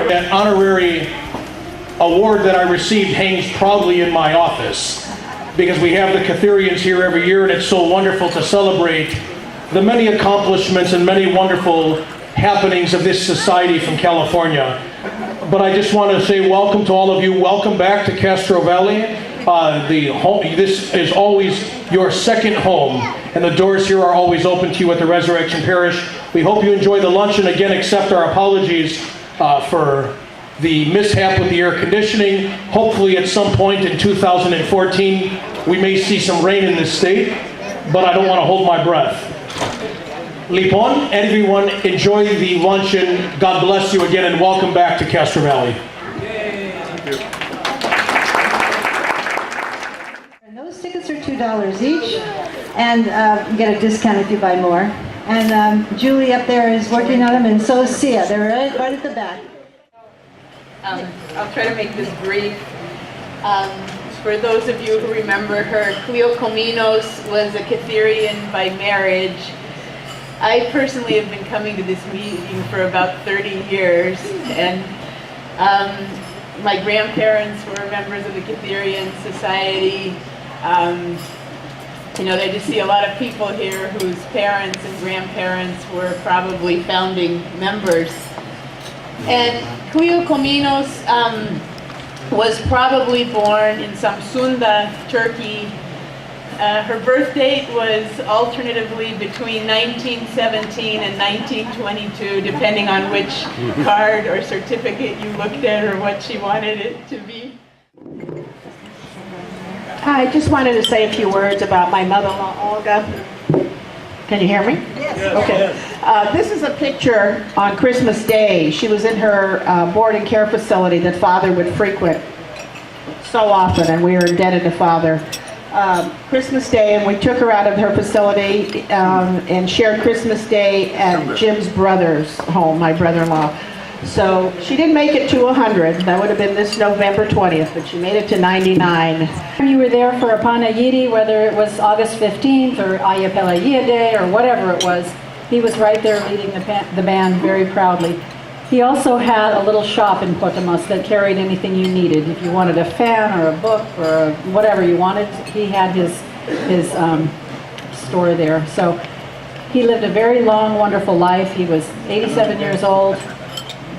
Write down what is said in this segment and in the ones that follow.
That honorary award that I received hangs proudly in my office because we have the Kytherians here every year, and it's so wonderful to celebrate the many accomplishments and many wonderful happenings of this society from California. But I just want to say welcome to all of you. Welcome back to Castro Valley. This is always your second home, and the doors here are always open to you at the Resurrection Parish. We hope you enjoy the lunch, and again accept our apologies for the mishap with the air conditioning. Hopefully at some point in 2014 we may see some rain in this state, but I don't want to hold my breath. Lipon, everyone, enjoy the luncheon. God bless you again, and welcome back to Castro Valley. And those tickets are $2 each, and you get a discount if you buy more. And Julie up there is working on them, and so is Sia. They're right at the back. I'll try to make this brief. For those of you who remember her, Cleo Cominos was a Kytherian by marriage. I personally have been coming to this meeting for about 30 years, and my grandparents were members of the Kytherian Society. I just see a lot of people here whose parents and grandparents were probably founding members. And Cleo Cominos was probably born in Samsun'da, Turkey. Her birth date was alternatively between 1917 and 1922, depending on which card or certificate you looked at or what she wanted it to be. I just wanted to say a few words about my mother-in-law, Olga. Can you hear me? Yes. Okay. This is a picture on Christmas Day. She was in her board and care facility that Father would frequent so often, and we are indebted to Father. Christmas Day, and we took her out of her facility and shared Christmas Day at Jim's brother's home, my brother-in-law. So she didn't make it to 100. That would have been this November 20th, but she made it to 99. You were there for a Panigyri, whether it was August 15th or Ayapelaya Day or whatever it was. He was right there leading the band very proudly. He also had a little shop in Potamos that carried anything you needed. If you wanted a fan or a book or whatever you wanted, he had his store there. So he lived a very long, wonderful life. He was 87 years old,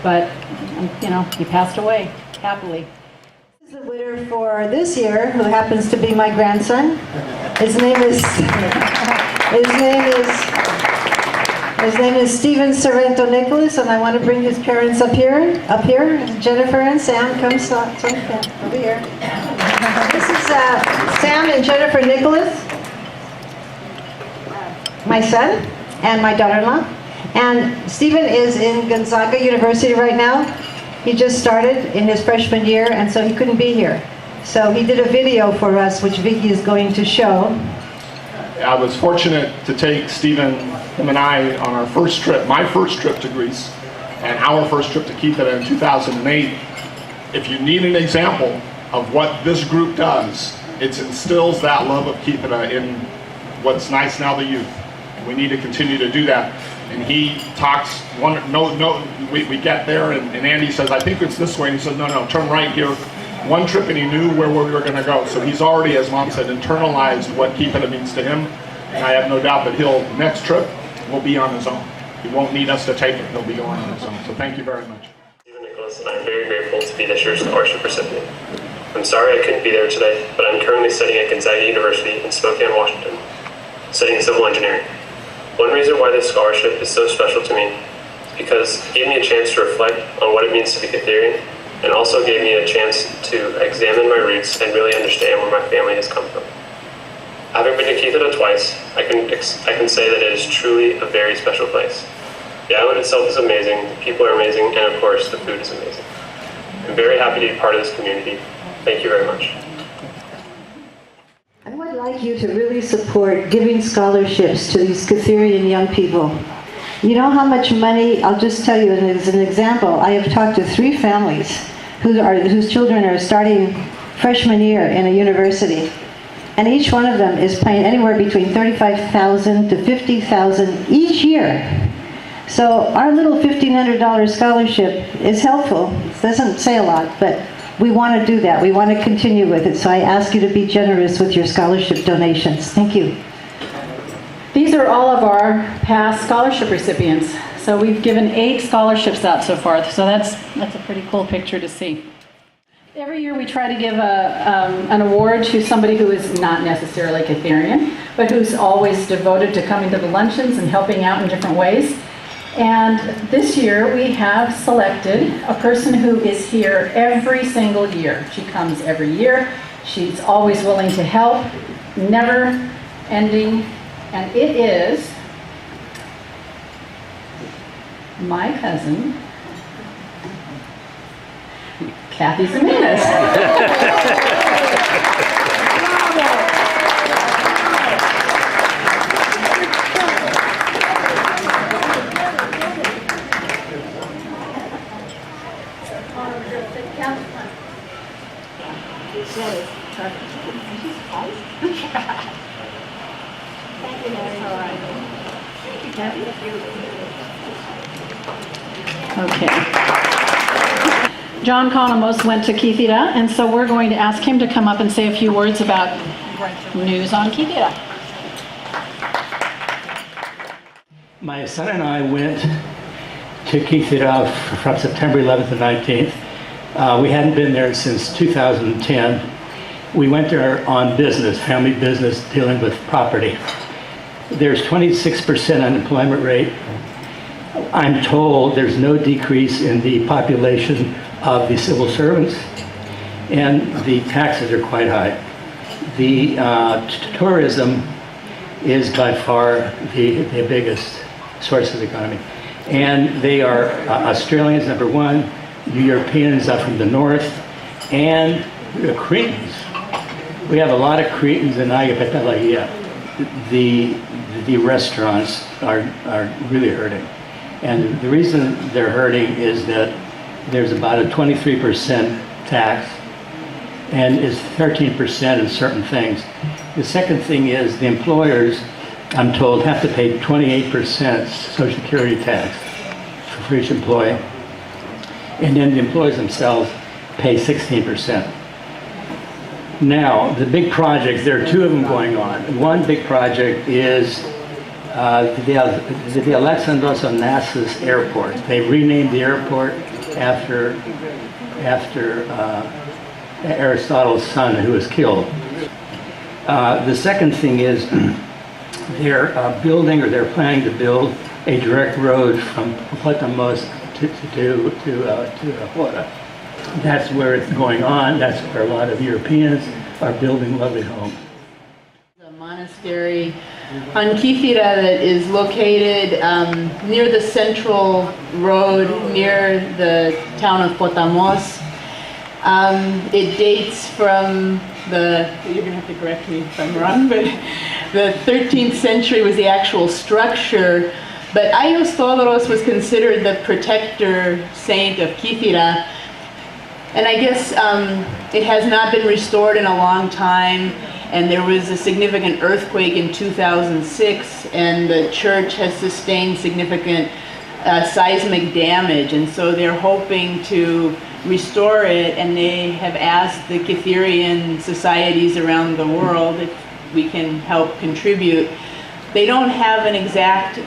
but he passed away happily. This is the winner for this year, who happens to be my grandson. His name is Stephen Sorrento Nicholas, and I want to bring his parents up here. Jennifer and Sam, come over here. This is Sam and Jennifer Nicholas, my son, and my daughter-in-law. And Stephen is in Gonzaga University right now. He just started in his freshman year, and so he couldn't be here. So he did a video for us, which Vicky is going to show. I was fortunate to take Stephen, him and I, on our first trip, my first trip to Greece, and our first trip to Kythera in 2008. If you need an example of what this group does, it instills that love of Kythera in what's nice now, the youth. We need to continue to do that. And he talks, we get there, and Andy says, I think it's this way, and he says, no, turn right here. One trip, and he knew where we were going to go. So he's already, as Mom said, internalized what Kythera means to him. And I have no doubt that next trip, will be on his own. He won't need us to take it. He'll be going on his own. So thank you very much. Stephen Nicholas, and I'm very grateful to be this year's scholarship recipient. I'm sorry I couldn't be there today, but I'm currently studying at Gonzaga University in Spokane, Washington, studying civil engineering. One reason why this scholarship is so special to me is because it gave me a chance to reflect on what it means to be Kytherian, and also gave me a chance to examine my roots and really understand where my family has come from. Having been to Kythera twice, I can say that it is truly a very special place. The island itself is amazing, the people are amazing, and of course, the food is amazing. I'm very happy to be part of this community. Thank you very much. I would like you to really support giving scholarships to these Kytherian young people. You know how much money, I'll just tell you as an example, I have talked to 3 families whose children are starting freshman year in a university. And each one of them is paying anywhere between $35,000 to $50,000 each year. So our little $1,500 scholarship is helpful. It doesn't say a lot, but we want to do that. We want to continue with it. So I ask you to be generous with your scholarship donations. Thank you. These are all of our past scholarship recipients. So we've given 8 scholarships out so far. So that's a pretty cool picture to see. Every year we try to give an award to somebody who is not necessarily Kytherian, but who's always devoted to coming to the luncheons and helping out in different ways. And this year we have selected a person who is here every single year. She comes every year. She's always willing to help, never ending. And it is my cousin, Kathy Zimenez. Okay. John Conamos went to Kythera, and so we're going to ask him to come up and say a few words about news on Kythera. My son and I went to Kythera from September 11th to 19th. We hadn't been there since 2010. We went there on business, family business, dealing with property. There's 26% unemployment rate. I'm told there's no decrease in the population of the civil servants, and the taxes are quite high. The tourism is by far the biggest source of the economy. And they are Australians, number one, Europeans up from the north, and Cretans. We have a lot of Cretans in Ayapetalaia. The restaurants are really hurting. And the reason they're hurting is that there's about a 23% tax, and it's 13% in certain things. The second thing is the employers, I'm told, have to pay 28% Social Security tax for each employee. And then the employees themselves pay 16%. Now, the big projects, there are 2 of them going on. One big project is the Alexandros Onassis Airport. They renamed the airport after Aristotle's son, who was killed. The second thing is they're building, or they're planning to build, a direct road from Potamos to Hora. That's where it's going on. That's where a lot of Europeans are building lovely homes. A monastery on Kythera that is located near the central road, near the town of Potamos. It dates from you're going to have to correct me if I'm wrong, but the 13th century was the actual structure. But Ayos Todoros was considered the protector saint of Kythera. And I guess it has not been restored in a long time, and there was a significant earthquake in 2006, and the church has sustained significant seismic damage, and so they're hoping to restore it, and they have asked the Kytherian societies around the world if we can help contribute. They don't have an exact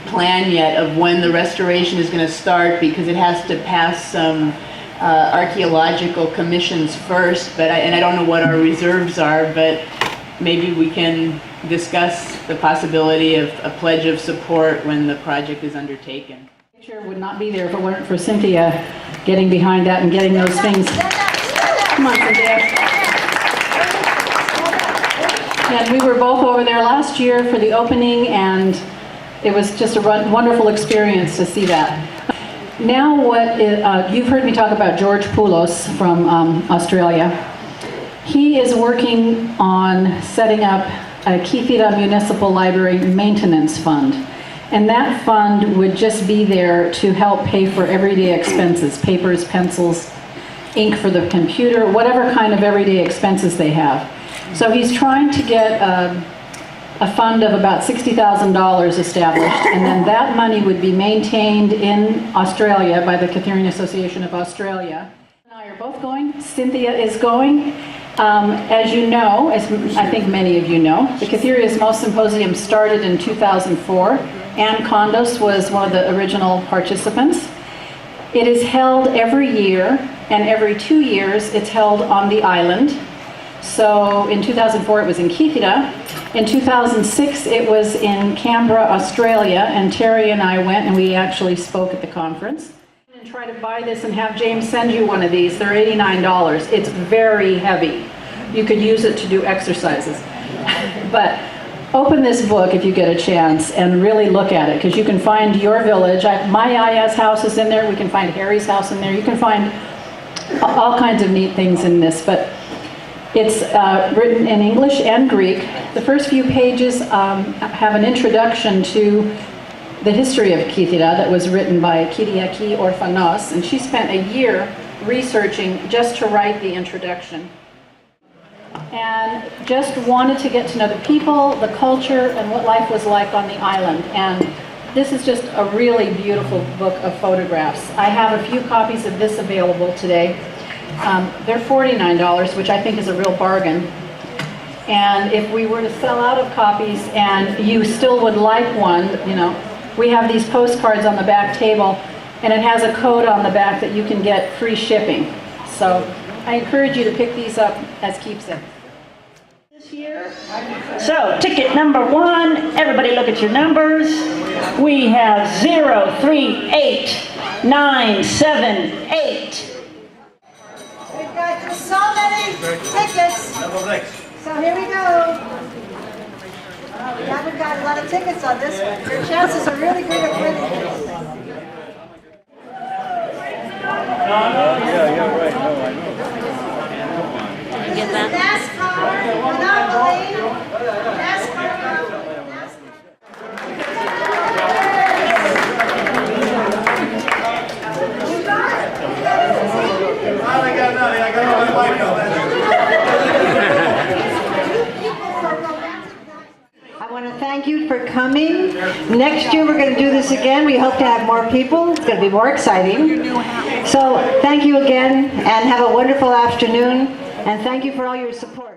plan yet of when the restoration is going to start, because it has to pass some archaeological commissions first, but I don't know what our reserves are, but maybe we can discuss the possibility of a pledge of support when the project is undertaken. The picture would not be there if it weren't for Cynthia getting behind that and getting those things. Come on, Cynthia. And we were both over there last year for the opening, and it was just a wonderful experience to see that. Now you've heard me talk about George Poulos from Australia. He is working on setting up a Kythera Municipal Library Maintenance Fund. And that fund would just be there to help pay for everyday expenses, papers, pencils, ink for the computer, whatever kind of everyday expenses they have. So he's trying to get a fund of about $60,000 established, and then that money would be maintained in Australia by the Kytherian Association of Australia. And I are both going. Cynthia is going. As you know, as I think many of you know, the Kytherian Most Symposium started in 2004. Ann Condos was one of the original participants. It is held every year, and every 2 years it's held on the island. So in 2004 it was in Kythera. In 2006 it was in Canberra, Australia, and Terry and I went and we actually spoke at the conference. And try to buy this and have James send you one of these. They're $89. It's very heavy. You could use it to do exercises. But open this book if you get a chance and really look at it, because you can find your village. My Aya's house is in there. We can find Harry's house in there. You can find all kinds of neat things in this. But it's written in English and Greek. The first few pages have an introduction to the history of Kythera that was written by Kyriaki Orphanos, and she spent a year researching just to write the introduction. And just wanted to get to know the people, the culture, and what life was like on the island. And this is just a really beautiful book of photographs. I have a few copies of this available today. They're $49, which I think is a real bargain. And if we were to sell out of copies and you still would like one, you know, we have these postcards on the back table, and it has a code on the back that you can get free shipping. So I encourage you to pick these up as keepsakes. This year. So ticket number 1, everybody look at your numbers. We have 038978. We've got just so many tickets. So here we go. We haven't got a lot of tickets on this one. Your chances are really good at winning this. This is NASCAR, Monopoly, NASCAR. I want to thank you for coming. Next year we're going to do this again. We hope to have more people. It's going to be more exciting. So thank you again, and have a wonderful afternoon. And thank you for all your support.